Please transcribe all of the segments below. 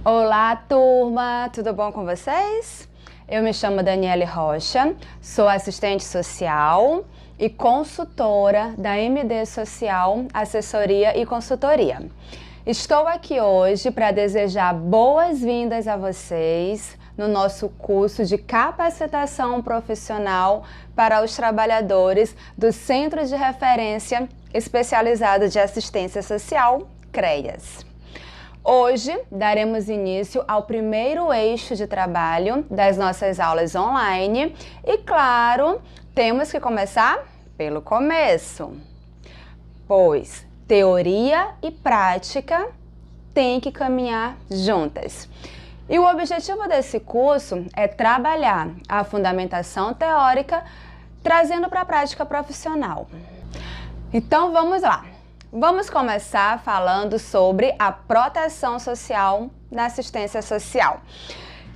Olá, turma! Tudo bom com vocês? Eu me chamo Daniele Rocha, sou assistente social e consultora da MD Social, Assessoria e Consultoria. Estou aqui hoje para desejar boas-vindas a vocês no nosso curso de capacitação profissional para os trabalhadores do Centro de Referência Especializado de Assistência Social, CREAS. Hoje daremos início ao primeiro eixo de trabalho das nossas aulas online e, claro, temos que começar pelo começo, pois teoria e prática têm que caminhar juntas. E o objetivo desse curso é trabalhar a fundamentação teórica, trazendo para a prática profissional. Então vamos lá. Vamos começar falando sobre a proteção social na assistência social,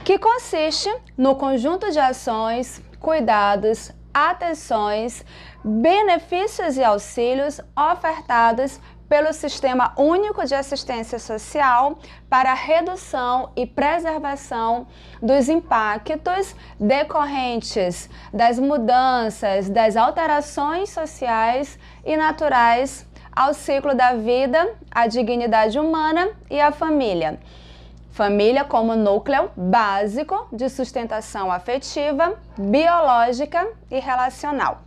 que consiste no conjunto de ações, cuidados, atenções, benefícios e auxílios ofertados pelo Sistema Único de Assistência Social para a redução e preservação dos impactos decorrentes das mudanças, das alterações sociais e naturais ao ciclo da vida, à dignidade humana e à família. Família como núcleo básico de sustentação afetiva, biológica e relacional.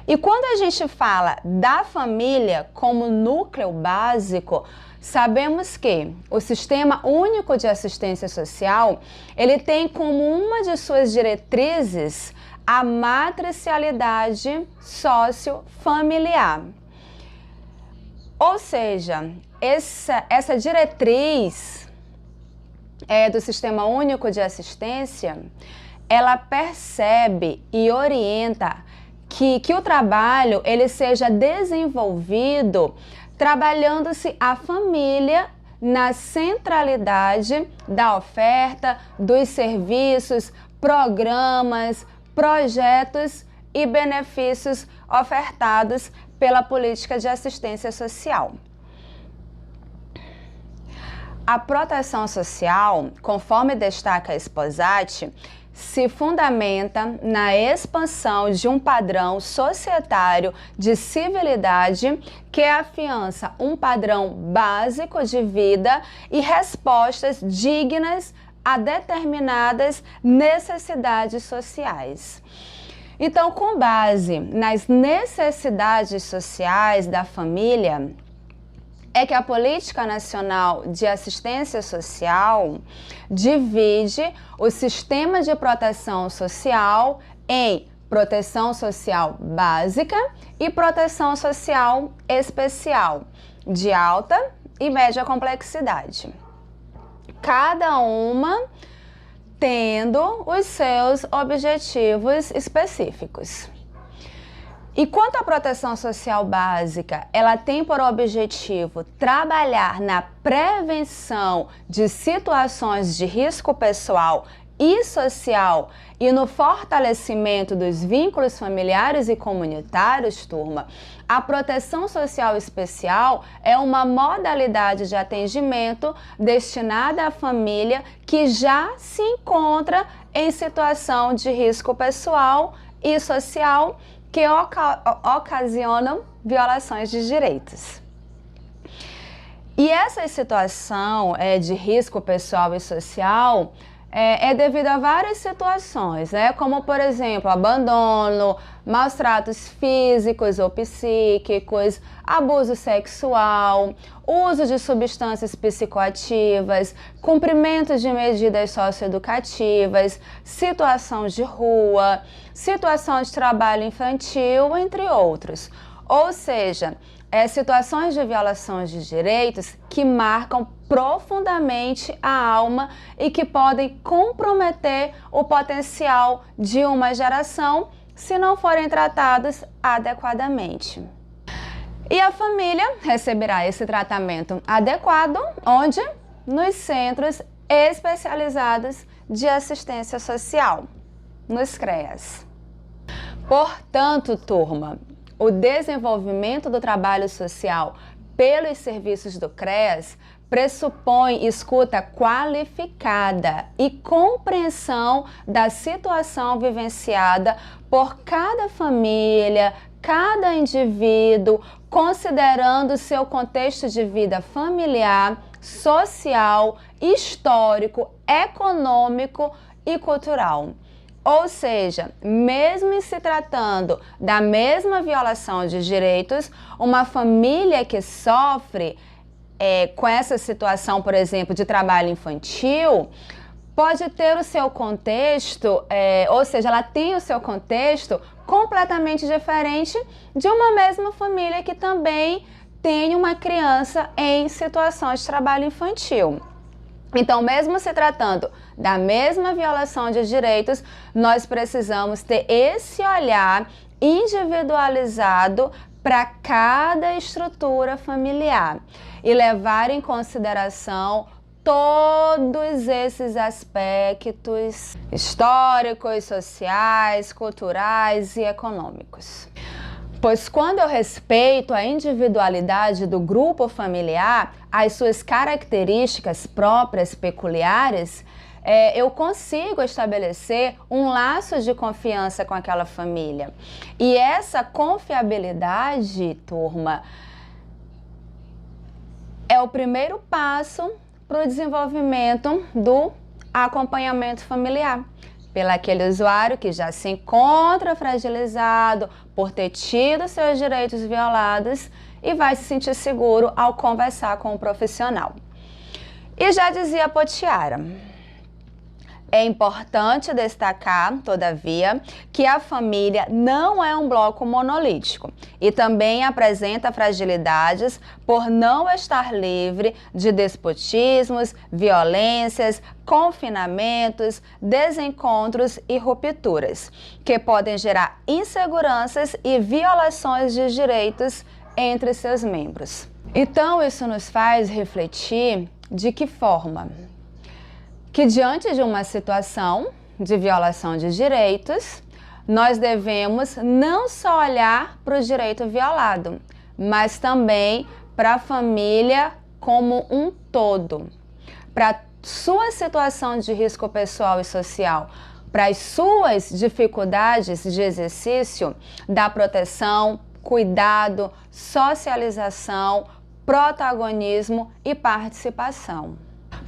E quando a gente fala da família como núcleo básico, sabemos que o Sistema Único de Assistência Social, ele tem como uma de suas diretrizes a matricialidade sociofamiliar. Ou seja, essa diretriz do Sistema Único de Assistência, ela percebe e orienta que o trabalho ele seja desenvolvido trabalhando-se a família na centralidade da oferta, dos serviços, programas, projetos e benefícios ofertados pela política de assistência social. A proteção social, conforme destaca Sposati, se fundamenta na expansão de um padrão societário de civilidade que afiança um padrão básico de vida e respostas dignas a determinadas necessidades sociais. Então, com base nas necessidades sociais da família, é que a Política Nacional de Assistência Social divide o sistema de proteção social em proteção social básica e proteção social especial, de alta e média complexidade. Cada uma tendo os seus objetivos específicos. E quanto à proteção social básica, ela tem por objetivo trabalhar na prevenção de situações de risco pessoal e social e no fortalecimento dos vínculos familiares e comunitários, turma. A proteção social especial é uma modalidade de atendimento destinada à família que já se encontra em situação de risco pessoal e social que ocasionam violações de direitos. E essa situação de risco pessoal e social é devido a várias situações, né? Como, por exemplo, abandono, maus tratos físicos ou psíquicos, abuso sexual, uso de substâncias psicoativas, cumprimento de medidas socioeducativas, situação de rua, situação de trabalho infantil, entre outros. Ou seja, situações de violações de direitos que marcam profundamente a alma e que podem comprometer o potencial de uma geração se não forem tratados adequadamente. E a família receberá esse tratamento adequado onde? Nos centros especializados de assistência social, nos CREAS. Portanto, turma, o desenvolvimento do trabalho social pelos serviços do CREAS pressupõe escuta qualificada e compreensão da situação vivenciada por cada família, cada indivíduo, considerando seu contexto de vida familiar, social, histórico, econômico e cultural. Ou seja, mesmo em se tratando da mesma violação de direitos, uma família que sofre com essa situação, por exemplo, de trabalho infantil, pode ter o seu contexto, ou seja, ela tem o seu contexto completamente diferente de uma mesma família que também tem uma criança em situação de trabalho infantil. Então, mesmo se tratando da mesma violação de direitos, nós precisamos ter esse olhar individualizado para cada estrutura familiar e levar em consideração todos esses aspectos históricos, sociais, culturais e econômicos. Pois quando eu respeito a individualidade do grupo familiar, as suas características próprias, peculiares, eu consigo estabelecer um laço de confiança com aquela família. E essa confiabilidade, turma, é o primeiro passo para o desenvolvimento do acompanhamento familiar, pelo aquele usuário que já se encontra fragilizado por ter tido seus direitos violados e vai se sentir seguro ao conversar com o profissional. E já dizia Potiara, é importante destacar, todavia, que a família não é um bloco monolítico e também apresenta fragilidades por não estar livre de despotismos, violências, confinamentos, desencontros e rupturas, que podem gerar inseguranças e violações de direitos entre seus membros. Então, isso nos faz refletir de que forma que diante de uma situação de violação de direitos, nós devemos não só olhar para o direito violado, mas também para a família como um todo, para sua situação de risco pessoal e social, para as suas dificuldades de exercício da proteção, cuidado, socialização, protagonismo e participação.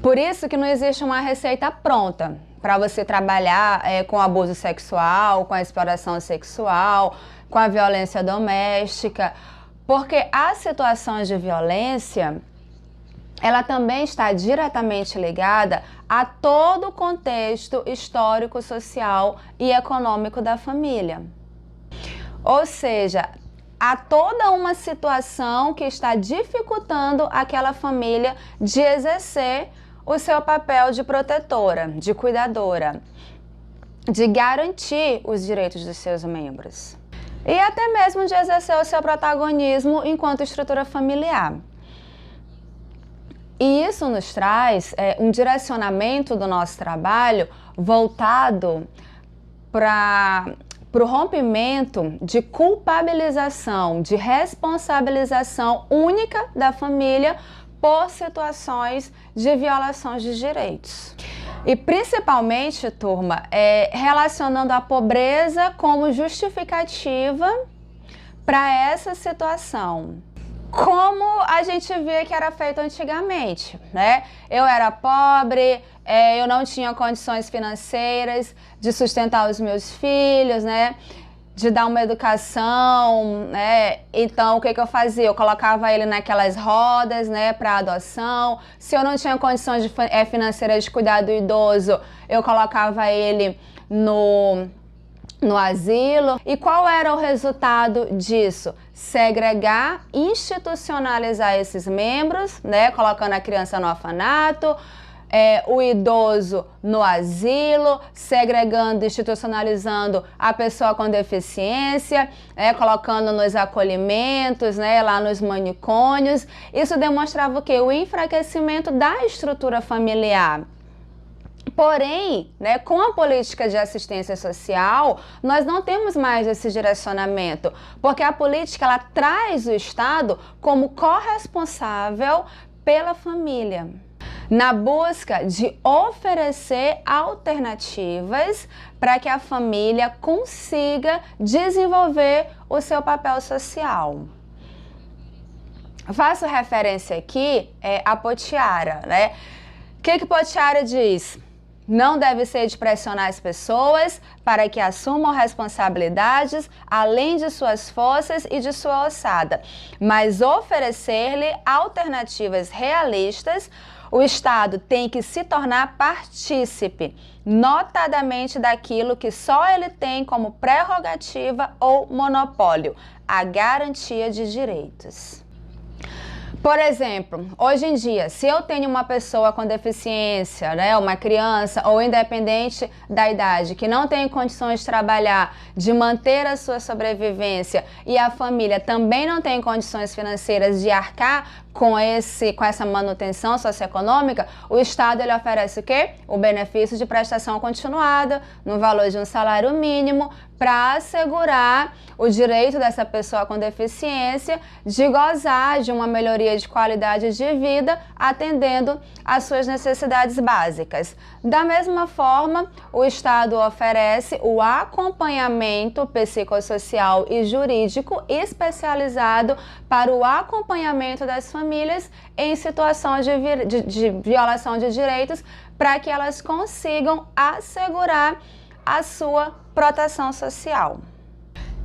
Por isso que não existe uma receita pronta para você trabalhar com abuso sexual, com a exploração sexual, com a violência doméstica, porque a situação de violência, ela também está diretamente ligada a todo o contexto histórico, social e econômico da família. Ou seja, há toda uma situação que está dificultando aquela família de exercer o seu papel de protetora, de cuidadora, de garantir os direitos dos seus membros e até mesmo de exercer o seu protagonismo enquanto estrutura familiar. E isso nos traz um direcionamento do nosso trabalho voltado para o rompimento de culpabilização, de responsabilização única da família por situações de violações de direitos. E principalmente, turma, relacionando a pobreza como justificativa para essa situação. Como a gente via que era feito antigamente, né? Eu era pobre, eu não tinha condições financeiras de sustentar os meus filhos, né? De dar uma educação, né? Então, o que eu fazia? Eu colocava ele naquelas rodas, né, para adoção. Se eu não tinha condições financeiras de cuidar do idoso, eu colocava ele no asilo. E qual era o resultado disso? Segregar, institucionalizar esses membros, né, colocando a criança no orfanato, o idoso no asilo, segregando, institucionalizando a pessoa com deficiência, colocando nos acolhimentos, né, lá nos manicômios. Isso demonstrava o quê? O enfraquecimento da estrutura familiar. Porém, né, com a política de assistência social, nós não temos mais esse direcionamento, porque a política ela traz o Estado como corresponsável pela família, na busca de oferecer alternativas para que a família consiga desenvolver o seu papel social. Faço referência aqui a Potiara, né? O que Potiara diz? Não deve ser de pressionar as pessoas para que assumam responsabilidades além de suas forças e de sua ossada, mas oferecer-lhe alternativas realistas. O Estado tem que se tornar partícipe, notadamente daquilo que só ele tem como prerrogativa ou monopólio, a garantia de direitos. Por exemplo, hoje em dia, se eu tenho uma pessoa com deficiência, né, uma criança ou independente da idade, que não tem condições de trabalhar, de manter a sua sobrevivência e a família também não tem condições financeiras de arcar com essa manutenção socioeconômica, o Estado ele oferece o quê? O benefício de prestação continuada, no valor de um salário mínimo, para assegurar o direito dessa pessoa com deficiência de gozar de uma melhoria de qualidade de vida, atendendo às suas necessidades básicas. Da mesma forma, o Estado oferece o acompanhamento psicossocial e jurídico especializado para o acompanhamento das famílias em situação de violação de direitos, para que elas consigam assegurar a sua proteção social.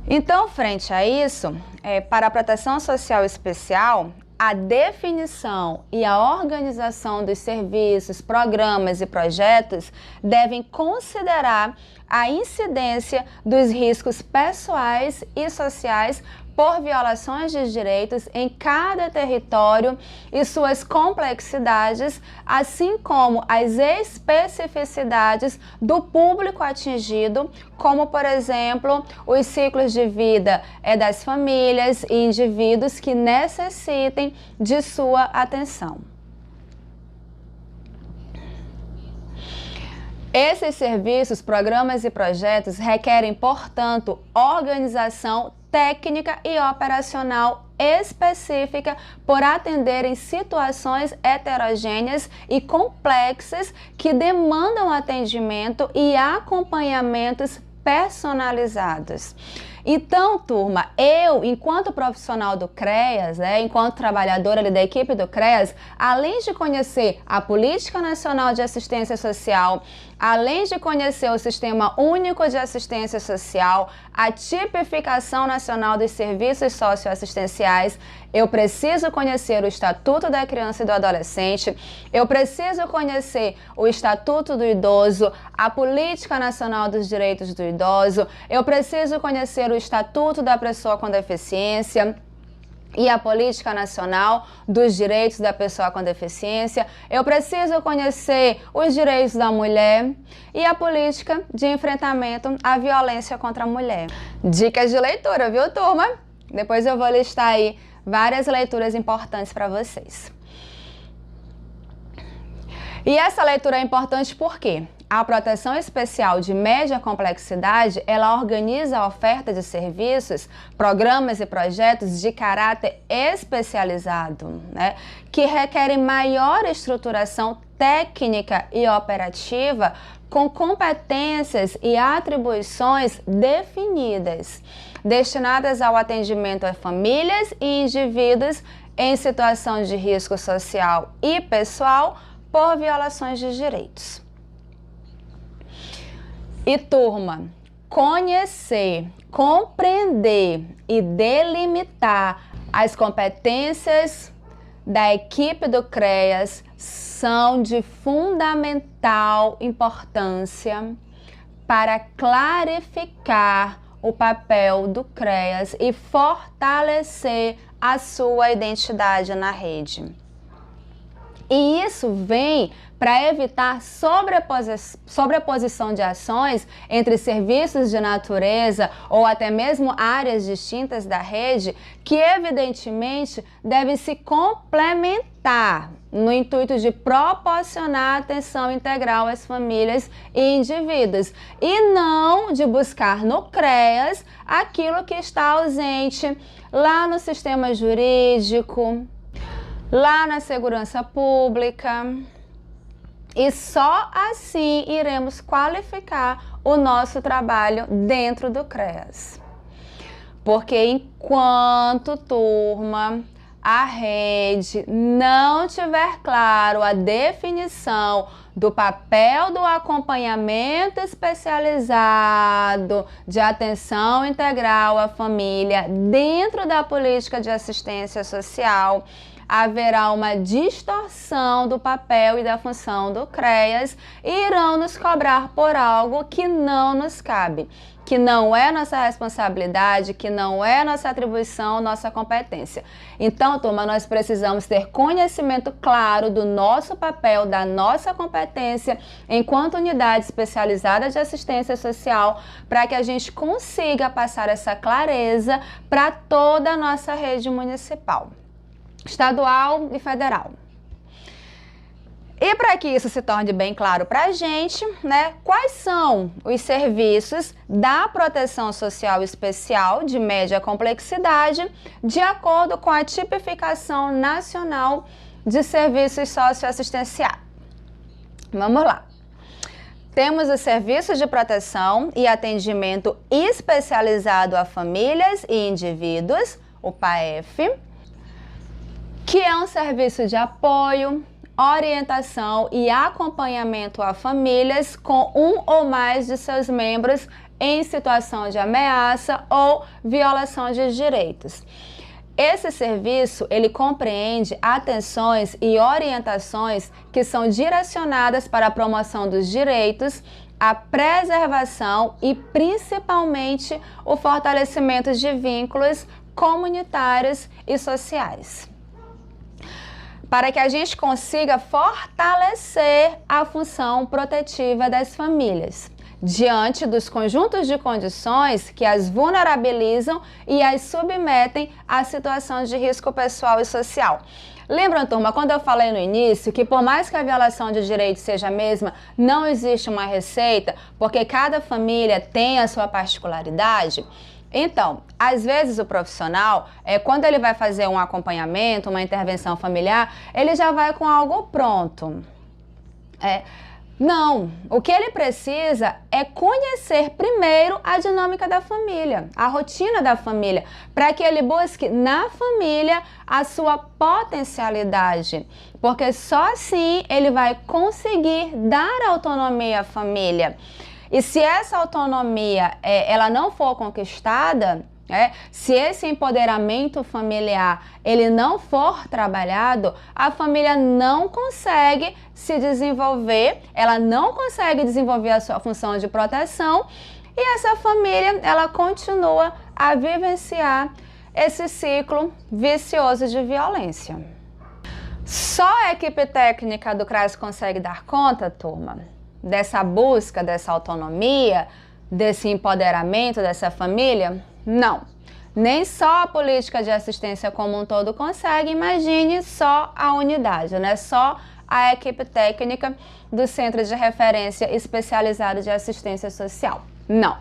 Então, frente a isso, para a proteção social especial, a definição e a organização dos serviços, programas e projetos devem considerar a incidência dos riscos pessoais e sociais por violações de direitos em cada território e suas complexidades, assim como as especificidades do público atingido, como, por exemplo, os ciclos de vida das famílias e indivíduos que necessitem de sua atenção. Esses serviços, programas e projetos requerem, portanto, organização técnica e operacional específica por atenderem situações heterogêneas e complexas que demandam atendimento e acompanhamentos personalizados. Então, turma, eu, enquanto profissional do CREAS, enquanto trabalhadora ali da equipe do CREAS, além de conhecer a Política Nacional de Assistência Social, além de conhecer o Sistema Único de Assistência Social, a Tipificação Nacional dos Serviços Socioassistenciais, eu preciso conhecer o Estatuto da Criança e do Adolescente, eu preciso conhecer o Estatuto do Idoso, a Política Nacional dos Direitos do Idoso, eu preciso conhecer o Estatuto da Pessoa com Deficiência e a Política Nacional dos Direitos da Pessoa com Deficiência. Eu preciso conhecer os direitos da mulher e a política de enfrentamento à violência contra a mulher. Dicas de leitura, viu, turma? Depois eu vou listar aí várias leituras importantes para vocês. E essa leitura é importante por quê? A proteção especial de média complexidade, ela organiza a oferta de serviços, programas e projetos de caráter especializado, que requerem maior estruturação técnica e operativa com competências e atribuições definidas, destinadas ao atendimento a famílias e indivíduos em situação de risco social e pessoal por violações de direitos. E, turma, conhecer, compreender e delimitar as competências da equipe do CREAS são de fundamental importância para clarificar o papel do CREAS e fortalecer a sua identidade na rede. E isso vem para evitar sobreposição de ações entre serviços de natureza ou até mesmo áreas distintas da rede, que evidentemente devem se complementar no intuito de proporcionar atenção integral às famílias e indivíduos, e não de buscar no CREAS aquilo que está ausente lá no sistema jurídico, lá na segurança pública. E só assim iremos qualificar o nosso trabalho dentro do CREAS. Porque enquanto, turma, a rede não tiver claro a definição do papel do acompanhamento especializado de atenção integral à família dentro da política de assistência social, haverá uma distorção do papel e da função do CREAS e irão nos cobrar por algo que não nos cabe, que não é nossa responsabilidade, que não é nossa atribuição, nossa competência. Então, turma, nós precisamos ter conhecimento claro do nosso papel, da nossa competência enquanto unidade especializada de assistência social, para que a gente consiga passar essa clareza para toda a nossa rede municipal, estadual e federal. E para que isso se torne bem claro para a gente, né, quais são os serviços da proteção social especial de média complexidade, de acordo com a tipificação nacional de serviços socioassistenciais? Vamos lá. Temos os serviços de proteção e atendimento especializado a famílias e indivíduos, o PAEF, que é um serviço de apoio, orientação e acompanhamento a famílias com um ou mais de seus membros em situação de ameaça ou violação de direitos. Esse serviço, ele compreende atenções e orientações que são direcionadas para a promoção dos direitos, a preservação e principalmente o fortalecimento de vínculos comunitários e sociais, para que a gente consiga fortalecer a função protetiva das famílias, diante dos conjuntos de condições que as vulnerabilizam e as submetem a situação de risco pessoal e social. Lembram, turma, quando eu falei no início que por mais que a violação de direitos seja a mesma, não existe uma receita, porque cada família tem a sua particularidade? Então, às vezes o profissional, quando ele vai fazer um acompanhamento, uma intervenção familiar, ele já vai com algo pronto. Não, o que ele precisa é conhecer primeiro a dinâmica da família, a rotina da família, para que ele busque na família a sua potencialidade, porque só assim ele vai conseguir dar autonomia à família. E se essa autonomia ela não for conquistada, se esse empoderamento familiar ele não for trabalhado, a família não consegue se desenvolver, ela não consegue desenvolver a sua função de proteção e essa família ela continua a vivenciar esse ciclo vicioso de violência. Só a equipe técnica do CREAS consegue dar conta, turma, dessa busca, dessa autonomia, desse empoderamento dessa família? Não. Nem só a política de assistência como um todo consegue, imagine só a unidade, né? Só a equipe técnica do Centro de Referência Especializado de Assistência Social. Não.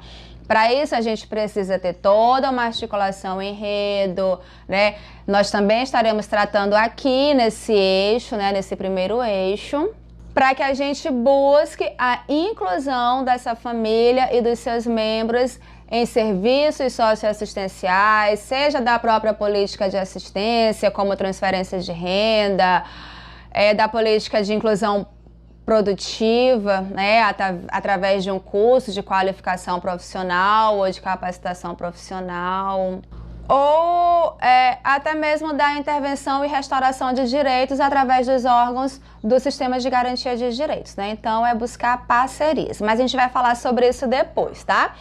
Para isso, a gente precisa ter toda uma articulação em enredo, né? Nós também estaremos tratando aqui nesse eixo, né? Nesse primeiro eixo, para que a gente busque a inclusão dessa família e dos seus membros em serviços socioassistenciais, seja da própria política de assistência, como transferência de renda, da política de inclusão produtiva, né, através de um curso de qualificação profissional ou de capacitação profissional, ou até mesmo da intervenção e restauração de direitos através dos órgãos do sistema de garantia de direitos, né? Então, é buscar parcerias, mas a gente vai falar sobre isso depois, tá?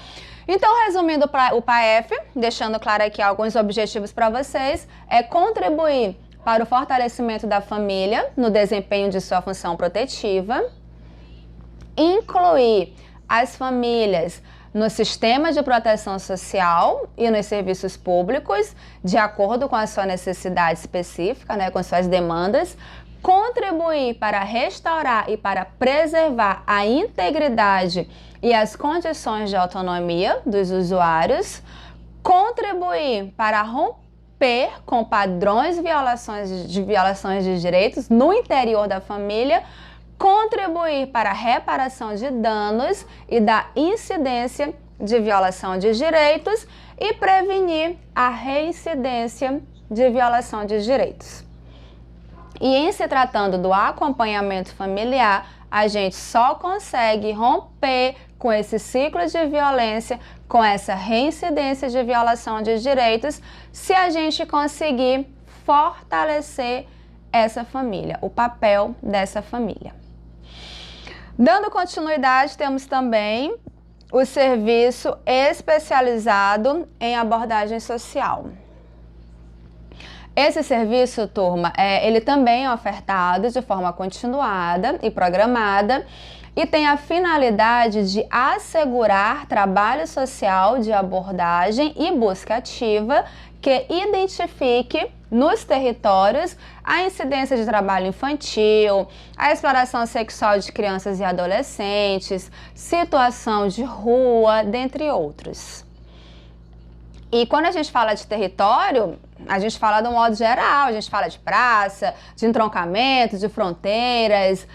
Então, resumindo o PAEF, deixando claro aqui alguns objetivos para vocês, é contribuir para o fortalecimento da família no desempenho de sua função protetiva, incluir as famílias no sistema de proteção social e nos serviços públicos, de acordo com a sua necessidade específica, né, com suas demandas, contribuir para restaurar e para preservar a integridade e as condições de autonomia dos usuários, contribuir para romper com padrões de violações de direitos no interior da família, contribuir para a reparação de danos e da incidência de violação de direitos e prevenir a reincidência de violação de direitos. E em se tratando do acompanhamento familiar, a gente só consegue romper com esse ciclo de violência, com essa reincidência de violação de direitos, se a gente conseguir fortalecer essa família, o papel dessa família. Dando continuidade, temos também o serviço especializado em abordagem social. Esse serviço, turma, ele também é ofertado de forma continuada e programada e tem a finalidade de assegurar trabalho social de abordagem e busca ativa que identifique nos territórios a incidência de trabalho infantil, a exploração sexual de crianças e adolescentes, situação de rua, dentre outros. E quando a gente fala de território, a gente fala de um modo geral, a gente fala de praça, de entroncamento, de fronteiras,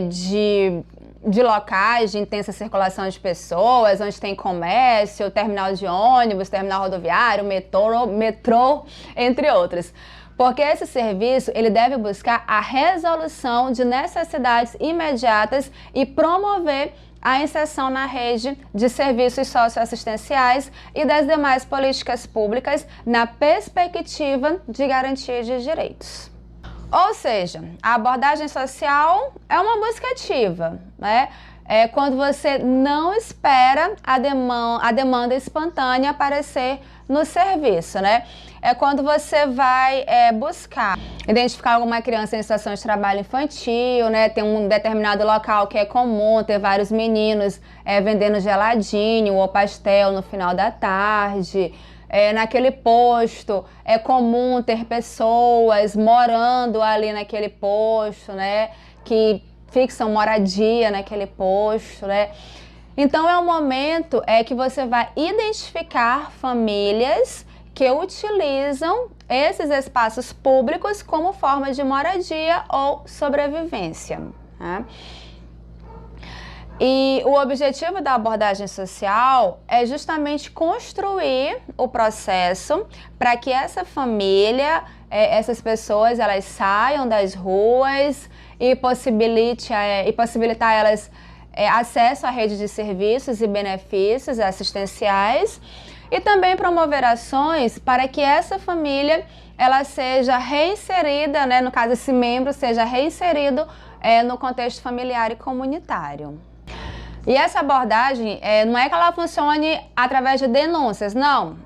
de locais de intensa circulação de pessoas, onde tem comércio, terminal de ônibus, terminal rodoviário, metrô, entre outros. Porque esse serviço, ele deve buscar a resolução de necessidades imediatas e promover a inserção na rede de serviços socioassistenciais e das demais políticas públicas na perspectiva de garantia de direitos. Ou seja, a abordagem social é uma busca ativa, né? É quando você não espera a demanda espontânea aparecer no serviço, né? É quando você vai buscar identificar alguma criança em situação de trabalho infantil, né? Tem um determinado local que é comum ter vários meninos vendendo geladinho ou pastel no final da tarde. Naquele posto é comum ter pessoas morando ali naquele posto, né? Que fixam moradia naquele posto, né? Então é um momento que você vai identificar famílias que utilizam esses espaços públicos como forma de moradia ou sobrevivência, né? E o objetivo da abordagem social é justamente construir o processo para que essa família, essas pessoas, elas saiam das ruas e possibilitar elas acesso à rede de serviços e benefícios assistenciais e também promover ações para que essa família ela seja reinserida, né, no caso esse membro seja reinserido no contexto familiar e comunitário. E essa abordagem não é que ela funcione através de denúncias, não.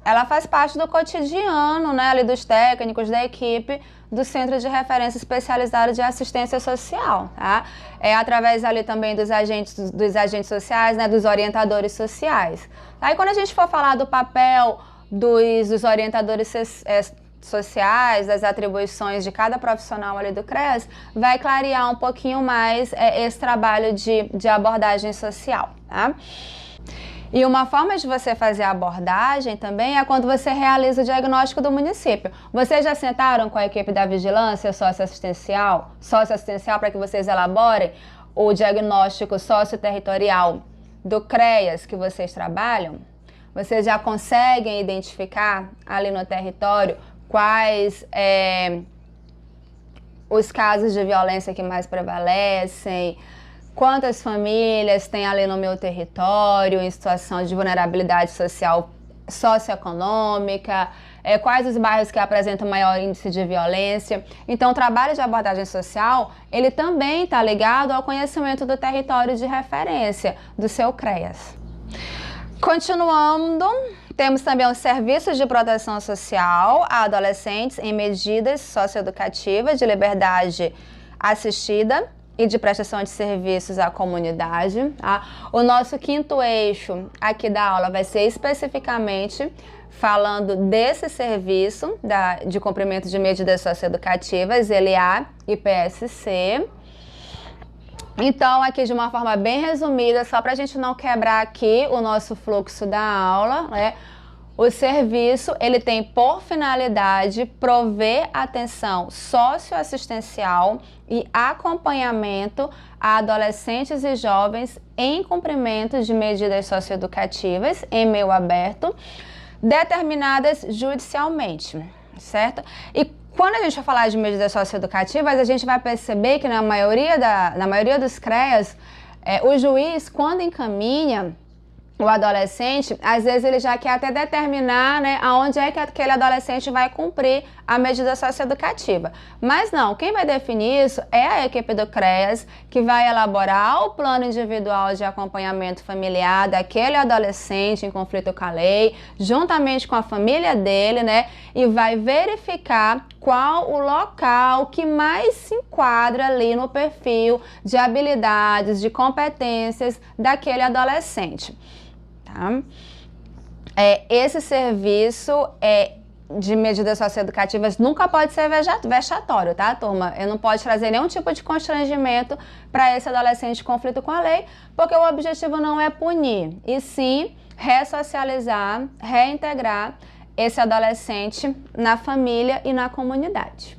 Ela faz parte do cotidiano, né, ali dos técnicos, da equipe do Centro de Referência Especializado de Assistência Social, tá? É através ali também dos agentes sociais, né, dos orientadores sociais. Aí quando a gente for falar do papel dos orientadores sociais, das atribuições de cada profissional ali do CREAS, vai clarear um pouquinho mais esse trabalho de abordagem social, tá? E uma forma de você fazer a abordagem também é quando você realiza o diagnóstico do município. Vocês já sentaram com a equipe da vigilância socioassistencial para que vocês elaborem o diagnóstico socioterritorial do CREAS que vocês trabalham? Vocês já conseguem identificar ali no território quais os casos de violência que mais prevalecem, quantas famílias tem ali no meu território em situação de vulnerabilidade social socioeconômica, quais os bairros que apresentam maior índice de violência. Então, o trabalho de abordagem social, ele também está ligado ao conhecimento do território de referência do seu CREAS. Continuando, temos também os serviços de proteção social a adolescentes em medidas socioeducativas de liberdade assistida e de prestação de serviços à comunidade, tá? O nosso quinto eixo aqui da aula vai ser especificamente falando desse serviço de cumprimento de medidas socioeducativas, LA e PSC. Então, aqui de uma forma bem resumida, só para a gente não quebrar aqui o nosso fluxo da aula, né? O serviço, ele tem por finalidade prover atenção socioassistencial e acompanhamento a adolescentes e jovens em cumprimento de medidas socioeducativas em meio aberto, determinadas judicialmente, certo? E quando a gente vai falar de medidas socioeducativas, a gente vai perceber que na maioria dos CREAs, o juiz, quando encaminha o adolescente, às vezes ele já quer até determinar, né, aonde é que aquele adolescente vai cumprir a medida socioeducativa. Mas não, quem vai definir isso é a equipe do CREAS, que vai elaborar o plano individual de acompanhamento familiar daquele adolescente em conflito com a lei, juntamente com a família dele, né, e vai verificar qual o local que mais se enquadra ali no perfil de habilidades, de competências daquele adolescente. Tá? Esse serviço de medidas socioeducativas nunca pode ser vexatório, tá, turma? Não pode trazer nenhum tipo de constrangimento para esse adolescente em conflito com a lei, porque o objetivo não é punir, e sim ressocializar, reintegrar esse adolescente na família e na comunidade.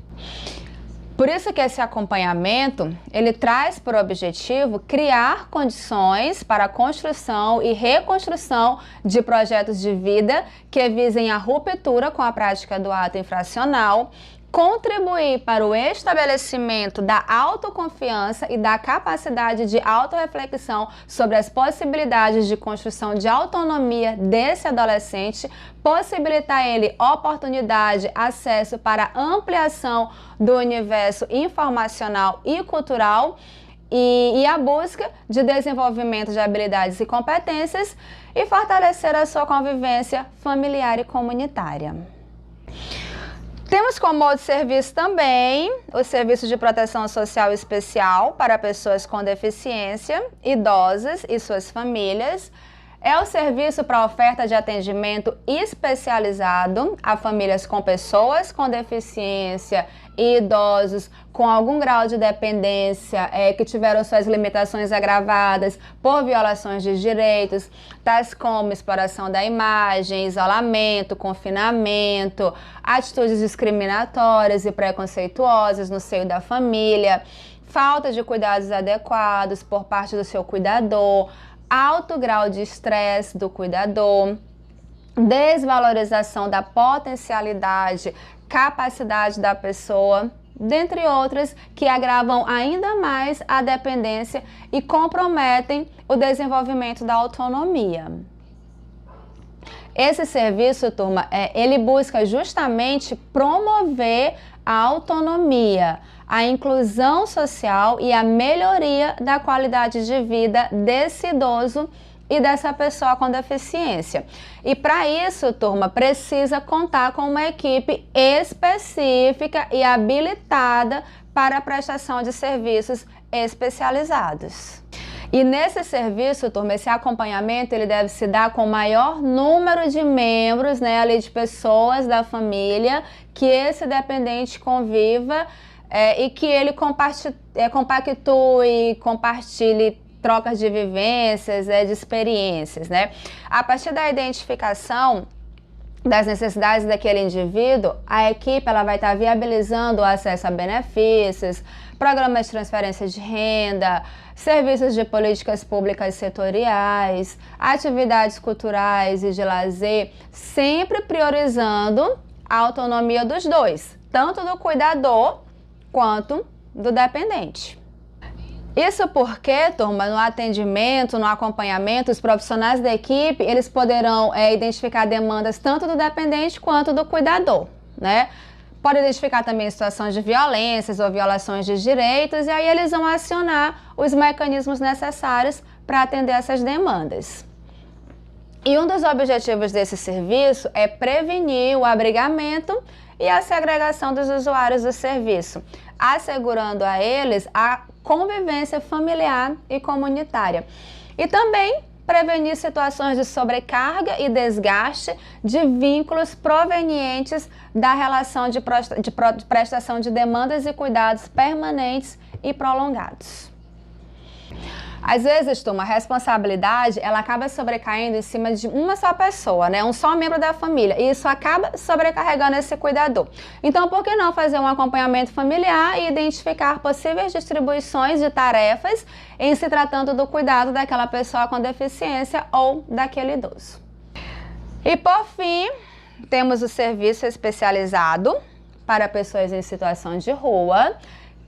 Por isso que esse acompanhamento, ele traz por objetivo criar condições para a construção e reconstrução de projetos de vida que visem a ruptura com a prática do ato infracional, contribuir para o estabelecimento da autoconfiança e da capacidade de autorreflexão sobre as possibilidades de construção de autonomia desse adolescente, possibilitar ele oportunidade, acesso para ampliação do universo informacional e cultural e a busca de desenvolvimento de habilidades e competências e fortalecer a sua convivência familiar e comunitária. Temos como outro serviço também o Serviço de Proteção Social Especial para pessoas com deficiência, idosas e suas famílias. É o serviço para oferta de atendimento especializado a famílias com pessoas com deficiência e idosos com algum grau de dependência que tiveram suas limitações agravadas por violações de direitos, tais como exploração da imagem, isolamento, confinamento, atitudes discriminatórias e preconceituosas no seio da família, falta de cuidados adequados por parte do seu cuidador, alto grau de estresse do cuidador, desvalorização da potencialidade, capacidade da pessoa, dentre outras, que agravam ainda mais a dependência e comprometem o desenvolvimento da autonomia. Esse serviço, turma, ele busca justamente promover a autonomia, a inclusão social e a melhoria da qualidade de vida desse idoso e dessa pessoa com deficiência. E para isso, turma, precisa contar com uma equipe específica e habilitada para a prestação de serviços especializados. E nesse serviço, turma, esse acompanhamento, ele deve se dar com o maior número de membros, né, ali de pessoas da família, que esse dependente conviva e que ele compactue, compartilhe trocas de vivências, de experiências, né? A partir da identificação das necessidades daquele indivíduo, a equipe ela vai estar viabilizando o acesso a benefícios, programas de transferência de renda, serviços de políticas públicas setoriais, atividades culturais e de lazer, sempre priorizando a autonomia dos dois, tanto do cuidador quanto do dependente. Isso porque, turma, no atendimento, no acompanhamento, os profissionais da equipe, eles poderão identificar demandas tanto do dependente quanto do cuidador, né? Pode identificar também situações de violências ou violações de direitos e aí eles vão acionar os mecanismos necessários para atender essas demandas. E um dos objetivos desse serviço é prevenir o abrigamento e a segregação dos usuários do serviço, assegurando a eles a convivência familiar e comunitária. E também prevenir situações de sobrecarga e desgaste de vínculos provenientes da relação de prestação de demandas e cuidados permanentes e prolongados. Às vezes, turma, a responsabilidade, ela acaba sobrecaindo em cima de uma só pessoa, né? Um só membro da família. E isso acaba sobrecarregando esse cuidador. Então, por que não fazer um acompanhamento familiar e identificar possíveis distribuições de tarefas em se tratando do cuidado daquela pessoa com deficiência ou daquele idoso? E, por fim, temos o serviço especializado para pessoas em situação de rua,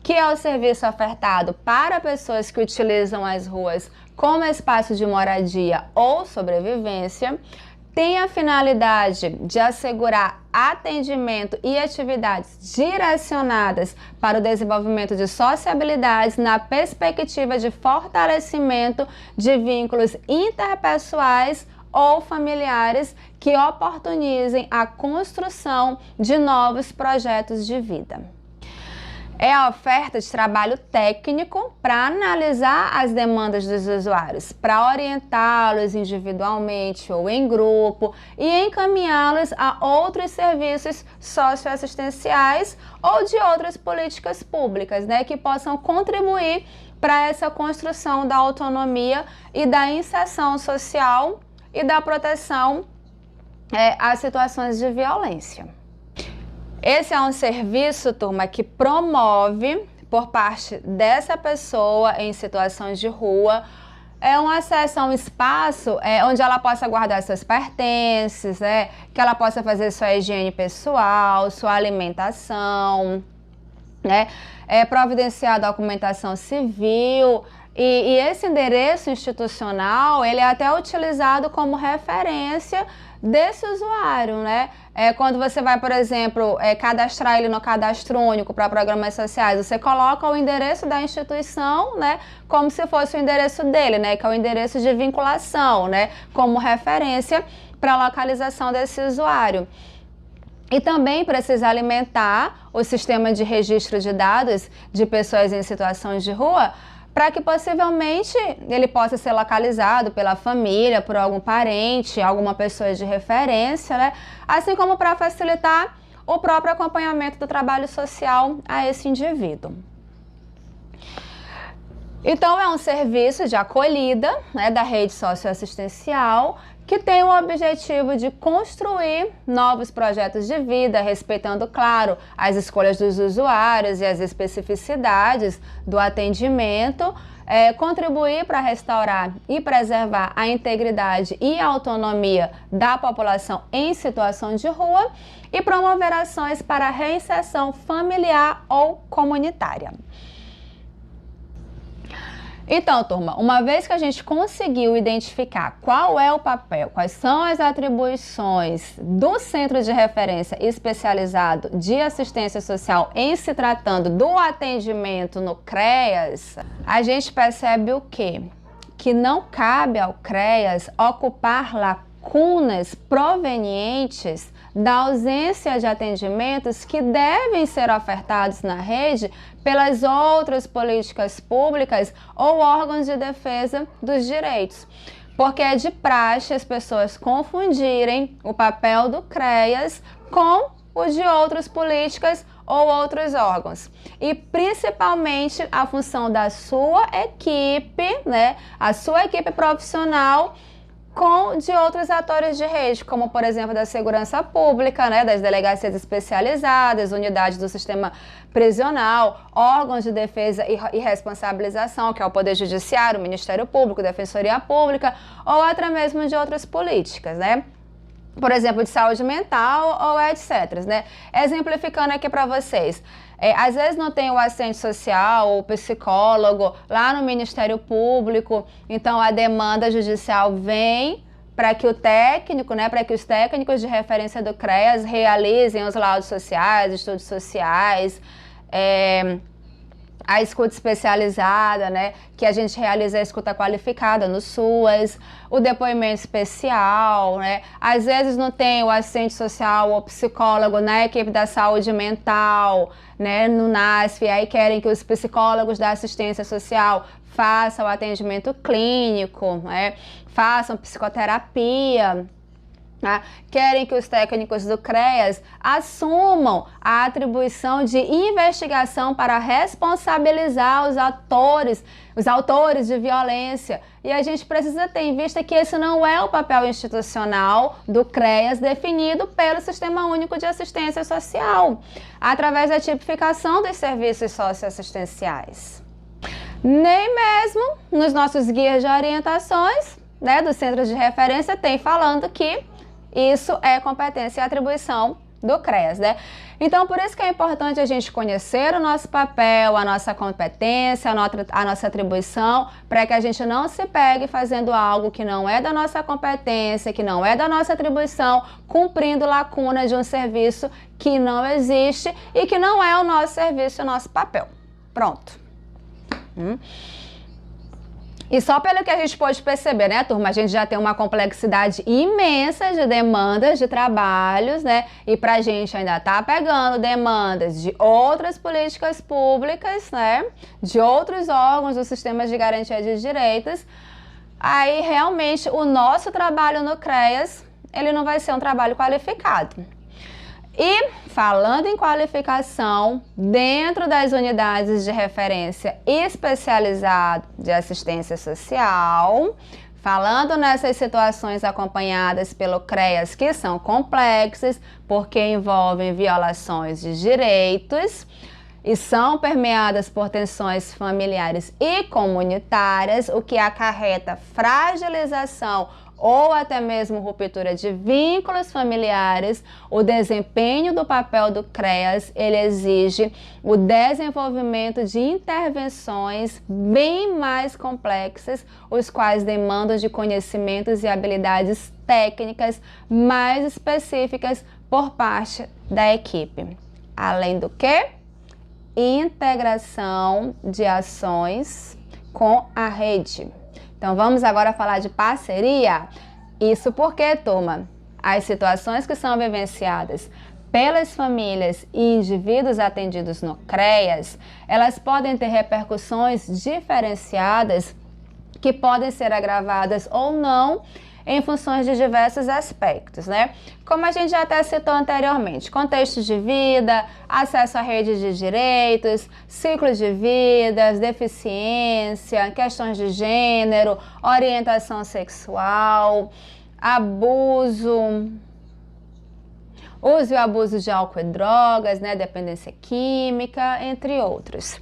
que é o serviço ofertado para pessoas que utilizam as ruas como espaço de moradia ou sobrevivência, tem a finalidade de assegurar atendimento e atividades direcionadas para o desenvolvimento de sociabilidades na perspectiva de fortalecimento de vínculos interpessoais ou familiares que oportunizem a construção de novos projetos de vida. É a oferta de trabalho técnico para analisar as demandas dos usuários, para orientá-los individualmente ou em grupo e encaminhá-los a outros serviços socioassistenciais ou de outras políticas públicas, né, que possam contribuir para essa construção da autonomia e da inserção social e da proteção a situações de violência. Esse é um serviço, turma, que promove, por parte dessa pessoa em situações de rua, um acesso a um espaço onde ela possa guardar seus pertences, que ela possa fazer sua higiene pessoal, sua alimentação, providenciar documentação civil. E esse endereço institucional, ele é até utilizado como referência desse usuário, né? Quando você vai, por exemplo, cadastrar ele no cadastro único para programas sociais, você coloca o endereço da instituição, né, como se fosse o endereço dele, né, que é o endereço de vinculação, né, como referência para a localização desse usuário. E também precisa alimentar o sistema de registro de dados de pessoas em situações de rua, para que possivelmente ele possa ser localizado pela família, por algum parente, alguma pessoa de referência, né? Assim como para facilitar o próprio acompanhamento do trabalho social a esse indivíduo. Então, é um serviço de acolhida, né, da rede socioassistencial, que tem o objetivo de construir novos projetos de vida, respeitando, claro, as escolhas dos usuários e as especificidades do atendimento, contribuir para restaurar e preservar a integridade e a autonomia da população em situação de rua e promover ações para a reinserção familiar ou comunitária. Então, turma, uma vez que a gente conseguiu identificar qual é o papel, quais são as atribuições do Centro de Referência Especializado de Assistência Social em se tratando do atendimento no CREAS, a gente percebe o quê? Que não cabe ao CREAS ocupar lacunas provenientes da ausência de atendimentos que devem ser ofertados na rede pelas outras políticas públicas ou órgãos de defesa dos direitos. Porque é de praxe as pessoas confundirem o papel do CREAS com o de outras políticas ou outros órgãos. E principalmente a função da sua equipe, né, a sua equipe profissional, com de outros atores de rede, como, por exemplo, da segurança pública, né, das delegacias especializadas, unidades do sistema prisional, órgãos de defesa e responsabilização, que é o Poder Judiciário, o Ministério Público, Defensoria Pública, ou até mesmo de outras políticas, né? Por exemplo, de saúde mental ou etc, né? Exemplificando aqui para vocês. Às vezes não tem o assistente social ou psicólogo lá no Ministério Público, então a demanda judicial vem para que o técnico, né, para que os técnicos de referência do CREAS realizem os laudos sociais, estudos sociais, a escuta especializada, né, que a gente realiza a escuta qualificada no SUAS, o depoimento especial, né, às vezes não tem o assistente social ou psicólogo na equipe da saúde mental, né, no NASF, aí querem que os psicólogos da assistência social façam o atendimento clínico, né, façam psicoterapia. Tá? Querem que os técnicos do CREAS assumam a atribuição de investigação para responsabilizar os autores de violência. E a gente precisa ter em vista que esse não é o papel institucional do CREAS definido pelo Sistema Único de Assistência Social, através da tipificação dos serviços socioassistenciais. Nem mesmo nos nossos guias de orientações, né, dos centros de referência, tem falando que isso é competência e atribuição do CREAS, né? Então, por isso que é importante a gente conhecer o nosso papel, a nossa competência, a nossa atribuição, para que a gente não se pegue fazendo algo que não é da nossa competência, que não é da nossa atribuição, cumprindo lacunas de um serviço que não existe e que não é o nosso serviço, o nosso papel. Pronto. E só pelo que a gente pode perceber, né, turma, a gente já tem uma complexidade imensa de demandas de trabalhos, né, e pra gente ainda tá pegando demandas de outras políticas públicas, né, de outros órgãos do sistema de garantia de direitos, aí realmente o nosso trabalho no CREAS, ele não vai ser um trabalho qualificado. E falando em qualificação, dentro das unidades de referência especializada de assistência social, falando nessas situações acompanhadas pelo CREAS que são complexas, porque envolvem violações de direitos e são permeadas por tensões familiares e comunitárias, o que acarreta fragilização ou até mesmo ruptura de vínculos familiares, o desempenho do papel do CREAS, ele exige o desenvolvimento de intervenções bem mais complexas, os quais demandam de conhecimentos e habilidades técnicas mais específicas por parte da equipe. Além do que, integração de ações com a rede. Então, vamos agora falar de parceria. Isso porque, turma, as situações que são vivenciadas pelas famílias e indivíduos atendidos no CREAS, elas podem ter repercussões diferenciadas que podem ser agravadas ou não em função de diversos aspectos, né? Como a gente já até citou anteriormente, contexto de vida, acesso à rede de direitos, ciclos de vida, deficiência, questões de gênero, orientação sexual, abuso, uso e abuso de álcool e drogas, né? Dependência química, entre outros.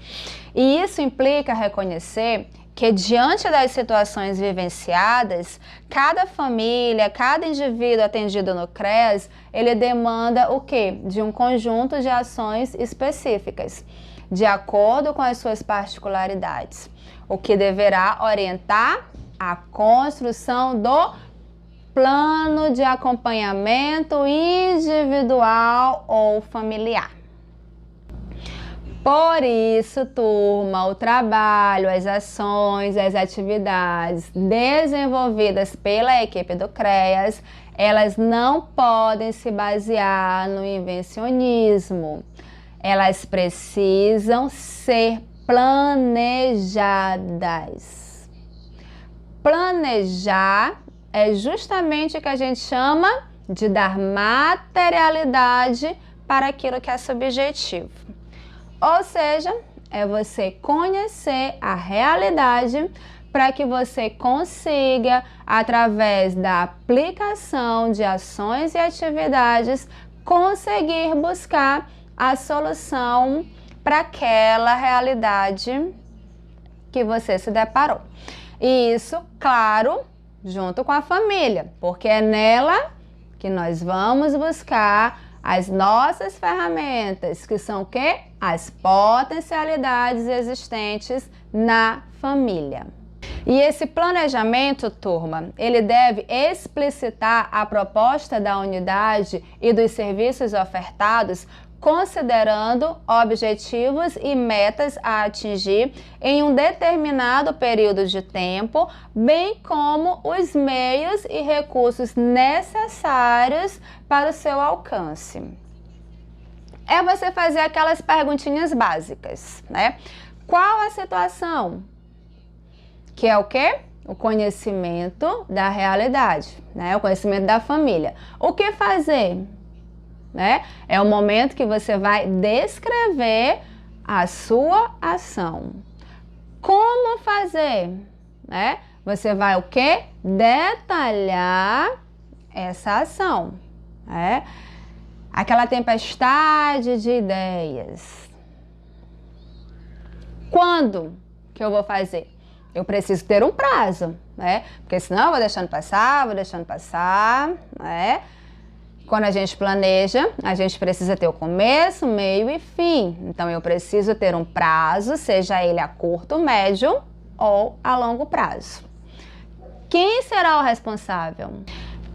E isso implica reconhecer que diante das situações vivenciadas, cada família, cada indivíduo atendido no CREAS, ele demanda o quê? De um conjunto de ações específicas, de acordo com as suas particularidades, o que deverá orientar a construção do plano de acompanhamento individual ou familiar. Por isso, turma, o trabalho, as ações, as atividades desenvolvidas pela equipe do CREAS, elas não podem se basear no invencionismo. Elas precisam ser planejadas. Planejar é justamente o que a gente chama de dar materialidade para aquilo que é subjetivo. Ou seja, é você conhecer a realidade para que você consiga, através da aplicação de ações e atividades, conseguir buscar a solução para aquela realidade que você se deparou. E isso, claro, junto com a família, porque é nela que nós vamos buscar as nossas ferramentas, que são o quê? As potencialidades existentes na família. E esse planejamento, turma, ele deve explicitar a proposta da unidade e dos serviços ofertados, considerando objetivos e metas a atingir em um determinado período de tempo, bem como os meios e recursos necessários para o seu alcance. É você fazer aquelas perguntinhas básicas, né? Qual a situação? Que é o quê? o conhecimento da realidade, né? O conhecimento da família. O que fazer? Né? É o momento que você vai descrever a sua ação. Como fazer? Né? Você vai o quê? Detalhar essa ação. Né? Aquela tempestade de ideias. Quando que eu vou fazer? Eu preciso ter um prazo, né? Porque senão eu vou deixando passar, né? Quando a gente planeja, a gente precisa ter o começo, meio e fim. Então, eu preciso ter um prazo, seja ele a curto, médio ou a longo prazo. Quem será o responsável?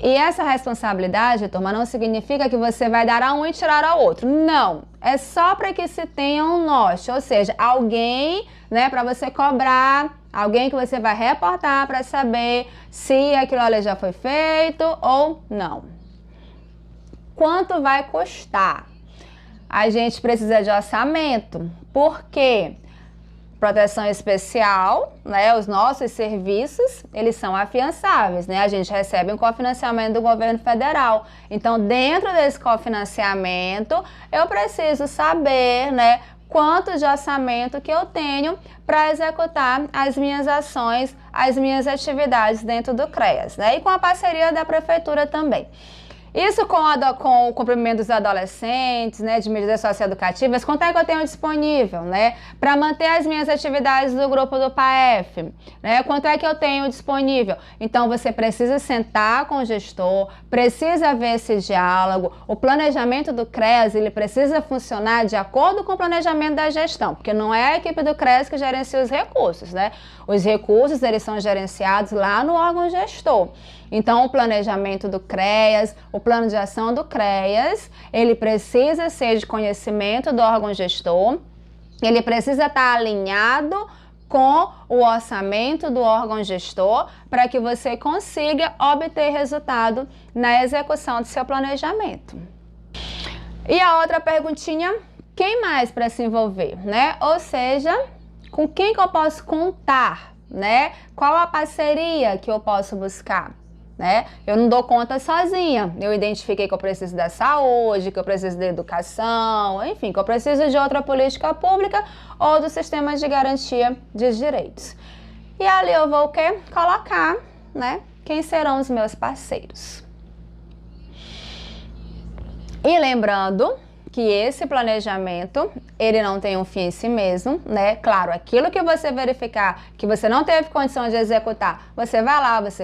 E essa responsabilidade, turma, não significa que você vai dar a um e tirar ao outro. Não, é só para que se tenha um norte, ou seja, alguém, né, para você cobrar, alguém que você vai reportar para saber se aquilo ali já foi feito ou não. Quanto vai custar? A gente precisa de orçamento. Por quê? Proteção especial, né? Os nossos serviços, eles são afiançáveis, né? A gente recebe um cofinanciamento do governo federal. Então, dentro desse cofinanciamento, eu preciso saber, né, quanto de orçamento que eu tenho para executar as minhas ações, as minhas atividades dentro do CREAS, né? E com a parceria da prefeitura também. Isso com o cumprimento dos adolescentes, né, de medidas socioeducativas, quanto é que eu tenho disponível, né, para manter as minhas atividades do grupo do PAEF, né, quanto é que eu tenho disponível. Então, você precisa sentar com o gestor, precisa ver esse diálogo, o planejamento do CREAS, ele precisa funcionar de acordo com o planejamento da gestão, porque não é a equipe do CREAS que gerencia os recursos, né, os recursos, eles são gerenciados lá no órgão gestor. Então, o planejamento do CREAS, o plano de ação do CREAS, ele precisa ser de conhecimento do órgão gestor, ele precisa estar alinhado com o orçamento do órgão gestor para que você consiga obter resultado na execução do seu planejamento. E a outra perguntinha, quem mais para se envolver, né? Ou seja, com quem que eu posso contar, né? Qual a parceria que eu posso buscar? Né? Eu não dou conta sozinha. Eu identifiquei que eu preciso da saúde, que eu preciso da educação, enfim, que eu preciso de outra política pública ou do sistema de garantia de direitos. E ali eu vou o quê? Colocar, né, quem serão os meus parceiros. E lembrando que esse planejamento, ele não tem um fim em si mesmo, né? Claro, aquilo que você verificar que você não teve condição de executar, você vai lá, você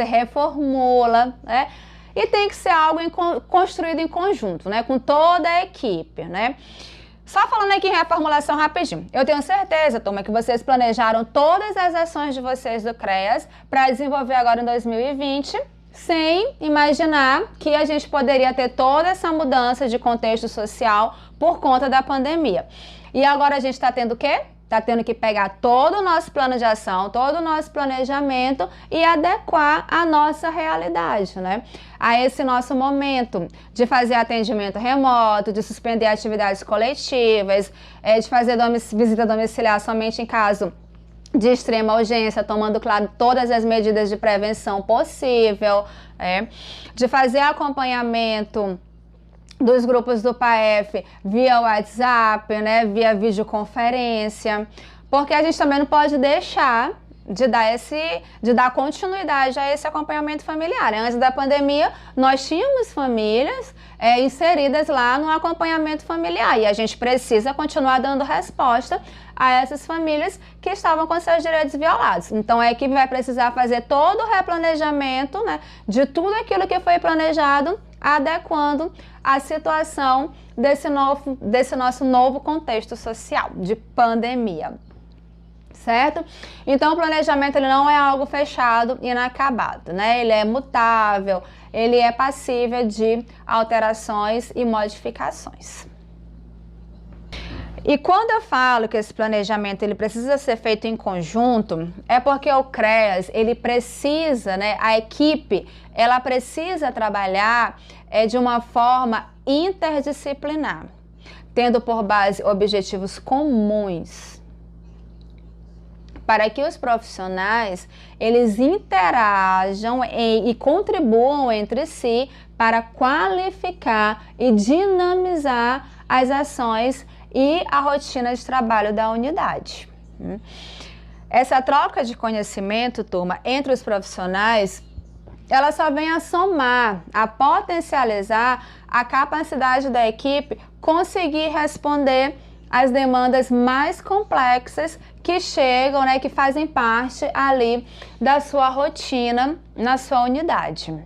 reformula, né? E tem que ser algo construído em conjunto, né? Com toda a equipe, né? Só falando aqui em reformulação rapidinho, eu tenho certeza, turma, que vocês planejaram todas as ações de vocês do CREAS para desenvolver agora em 2020, sem imaginar que a gente poderia ter toda essa mudança de contexto social por conta da pandemia. E agora a gente está tendo o quê? Está tendo que pegar todo o nosso plano de ação, todo o nosso planejamento e adequar a nossa realidade, né? A esse nosso momento de fazer atendimento remoto, de suspender atividades coletivas, de fazer visita domiciliar somente em caso de extrema urgência, tomando, claro, todas as medidas de prevenção possível, de fazer acompanhamento dos grupos do PAEF via WhatsApp, né, via videoconferência, porque a gente também não pode deixar de dar continuidade a esse acompanhamento familiar. Antes da pandemia, nós tínhamos famílias inseridas lá no acompanhamento familiar e a gente precisa continuar dando resposta a essas famílias que estavam com seus direitos violados. Então, a equipe vai precisar fazer todo o replanejamento, né, de tudo aquilo que foi planejado, adequando a situação desse nosso novo contexto social de pandemia. Certo? Então, o planejamento ele não é algo fechado e inacabado, né? Ele é mutável, ele é passível de alterações e modificações. E quando eu falo que esse planejamento ele precisa ser feito em conjunto, é porque o CREAS, ele precisa, né, a equipe, ela precisa trabalhar de uma forma interdisciplinar, tendo por base objetivos comuns. para que os profissionais eles interajam e contribuam entre si para qualificar e dinamizar as ações e a rotina de trabalho da unidade. Essa troca de conhecimento, turma, entre os profissionais, ela só vem a somar, a potencializar a capacidade da equipe conseguir responder às demandas mais complexas que chegam, né, que fazem parte ali da sua rotina na sua unidade.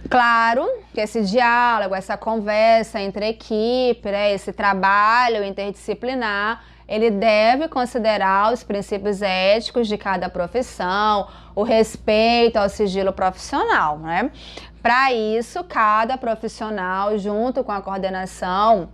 Claro que esse diálogo, essa conversa entre a equipe, né, esse trabalho interdisciplinar, ele deve considerar os princípios éticos de cada profissão, o respeito ao sigilo profissional, né? Para isso, cada profissional, junto com a coordenação,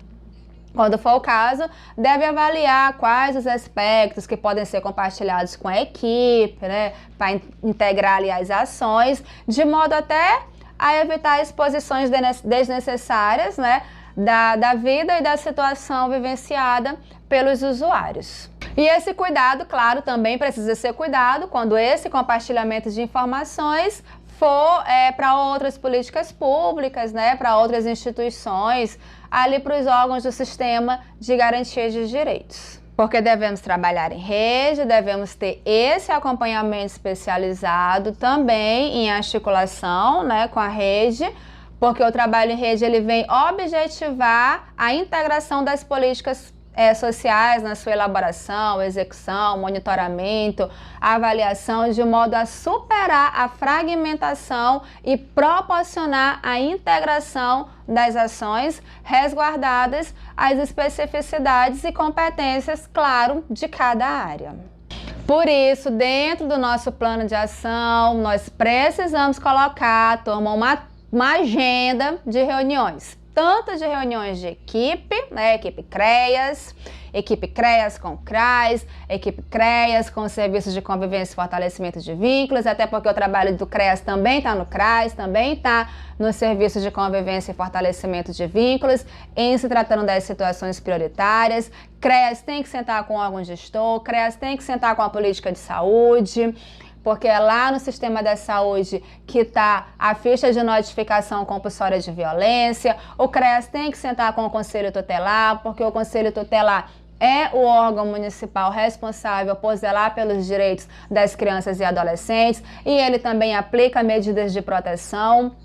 quando for o caso, deve avaliar quais os aspectos que podem ser compartilhados com a equipe, né? Para integrar ali as ações, de modo até a evitar exposições desnecessárias, né? Da vida e da situação vivenciada pelos usuários. E esse cuidado, claro, também precisa ser cuidado quando esse compartilhamento de informações for para outras políticas públicas, né, para outras instituições, ali para os órgãos do sistema de garantia de direitos. Porque devemos trabalhar em rede, devemos ter esse acompanhamento especializado também em articulação, né, com a rede, porque o trabalho em rede ele vem objetivar a integração das políticas sociais na sua elaboração, execução, monitoramento, avaliação, de modo a superar a fragmentação e proporcionar a integração das ações, resguardadas as especificidades e competências, claro, de cada área. Por isso, dentro do nosso plano de ação, nós precisamos colocar, turma, uma agenda de reuniões, tanto de reuniões de equipe, né, equipe CREAS com CRAS, equipe CREAS com serviços de convivência e fortalecimento de vínculos, até porque o trabalho do CREAS também está no CRAS, também está no serviço de convivência e fortalecimento de vínculos, em se tratando das situações prioritárias. CREAS tem que sentar com o órgão gestor, CREAS tem que sentar com a política de saúde, porque é lá no sistema da saúde que está a ficha de notificação compulsória de violência. O CREAS tem que sentar com o Conselho Tutelar, porque o Conselho Tutelar é o órgão municipal responsável por zelar pelos direitos das crianças e adolescentes, e ele também aplica medidas de proteção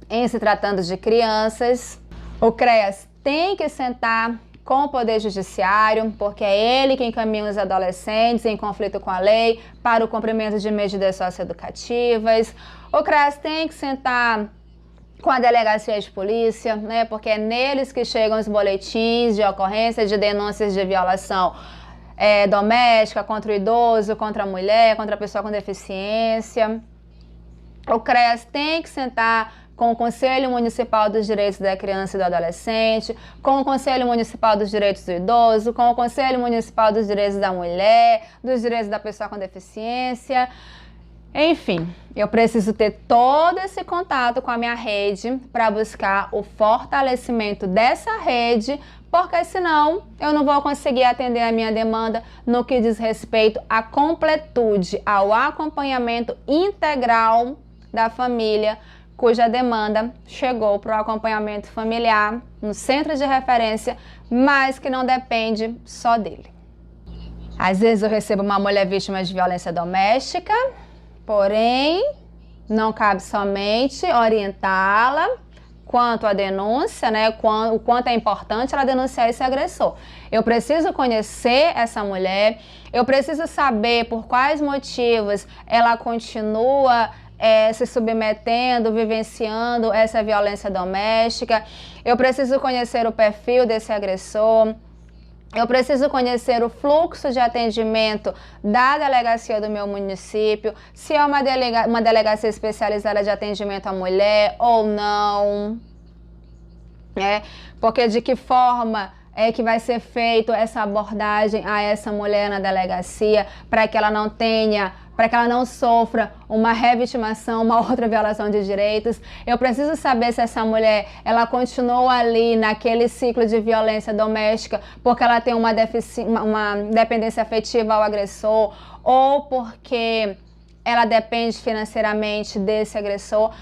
em se tratando de crianças. O CREAS tem que sentar com o Poder Judiciário, porque é ele que encaminha os adolescentes em conflito com a lei para o cumprimento de medidas socioeducativas. O CREAS tem que sentar com a delegacia de polícia, né, porque é neles que chegam os boletins de ocorrência de denúncias de violação doméstica contra o idoso, contra a mulher, contra a pessoa com deficiência. O CREAS tem que sentar com o Conselho Municipal dos Direitos da Criança e do Adolescente, com o Conselho Municipal dos Direitos do Idoso, com o Conselho Municipal dos Direitos da Mulher, dos Direitos da Pessoa com Deficiência. Enfim, eu preciso ter todo esse contato com a minha rede para buscar o fortalecimento dessa rede, porque senão eu não vou conseguir atender a minha demanda no que diz respeito à completude, ao acompanhamento integral da família, cuja demanda chegou para o acompanhamento familiar no centro de referência, mas que não depende só dele. Às vezes eu recebo uma mulher vítima de violência doméstica, porém não cabe somente orientá-la quanto à denúncia, né, o quanto é importante ela denunciar esse agressor. Eu preciso conhecer essa mulher, eu preciso saber por quais motivos ela continua se submetendo, vivenciando essa violência doméstica. Eu preciso conhecer o perfil desse agressor. Eu preciso conhecer o fluxo de atendimento da delegacia do meu município, se é uma delegacia especializada de atendimento à mulher ou não, porque de que forma é que vai ser feita essa abordagem a essa mulher na delegacia, para que ela não tenha para que ela não sofra uma revitimação, uma outra violação de direitos. Eu preciso saber se essa mulher, ela continua ali naquele ciclo de violência doméstica porque ela tem uma dependência afetiva ao agressor ou porque ela depende financeiramente desse agressor.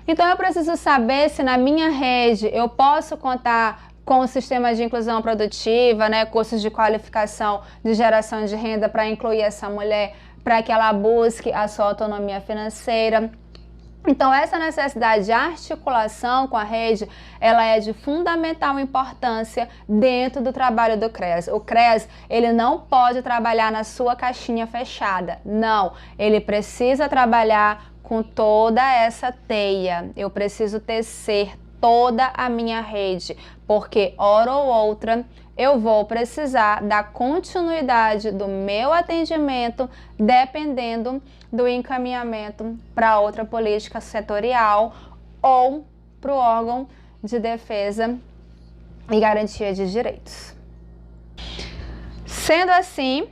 Então eu preciso saber se na minha rede eu posso contar com o sistema de inclusão produtiva, né, cursos de qualificação de geração de renda para incluir essa mulher, para que ela busque a sua autonomia financeira. Então, essa necessidade de articulação com a rede, ela é de fundamental importância dentro do trabalho do CREAS. O CREAS, ele não pode trabalhar na sua caixinha fechada, não. Ele precisa trabalhar com toda essa teia. Eu preciso tecer toda a minha rede, porque hora ou outra eu vou precisar da continuidade do meu atendimento dependendo do encaminhamento para outra política setorial ou para o órgão de defesa e garantia de direitos. Sendo assim,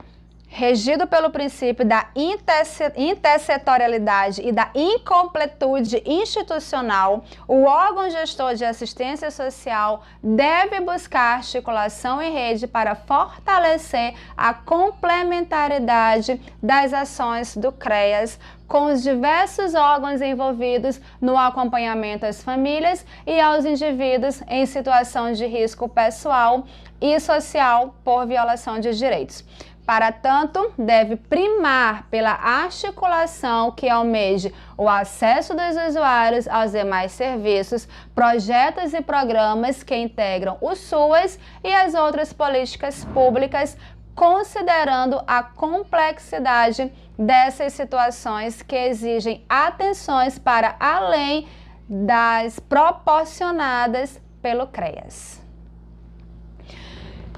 regido pelo princípio da intersetorialidade e da incompletude institucional, o órgão gestor de assistência social deve buscar articulação em rede para fortalecer a complementaridade das ações do CREAS com os diversos órgãos envolvidos no acompanhamento às famílias e aos indivíduos em situação de risco pessoal e social por violação de direitos. Para tanto, deve primar pela articulação que almeje o acesso dos usuários aos demais serviços, projetos e programas que integram o SUAS e as outras políticas públicas, considerando a complexidade dessas situações que exigem atenções para além das proporcionadas pelo CREAS.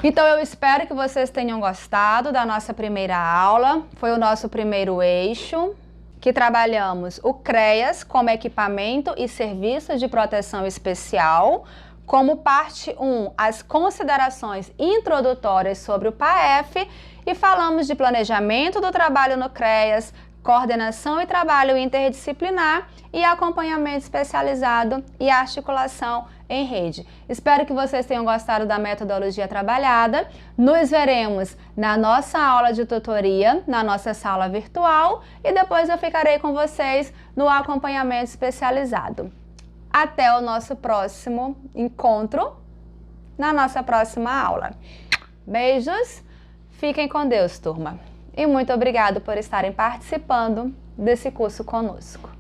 Então, eu espero que vocês tenham gostado da nossa primeira aula. Foi o nosso primeiro eixo, que trabalhamos o CREAS como equipamento e serviço de proteção especial. Como parte 1, as considerações introdutórias sobre o PAEF e falamos de planejamento do trabalho no CREAS, coordenação e trabalho interdisciplinar e acompanhamento especializado e articulação em rede. Espero que vocês tenham gostado da metodologia trabalhada. Nos veremos na nossa aula de tutoria, na nossa sala virtual e depois eu ficarei com vocês no acompanhamento especializado. Até o nosso próximo encontro, na nossa próxima aula. Beijos, fiquem com Deus, turma. E muito obrigado por estarem participando desse curso conosco.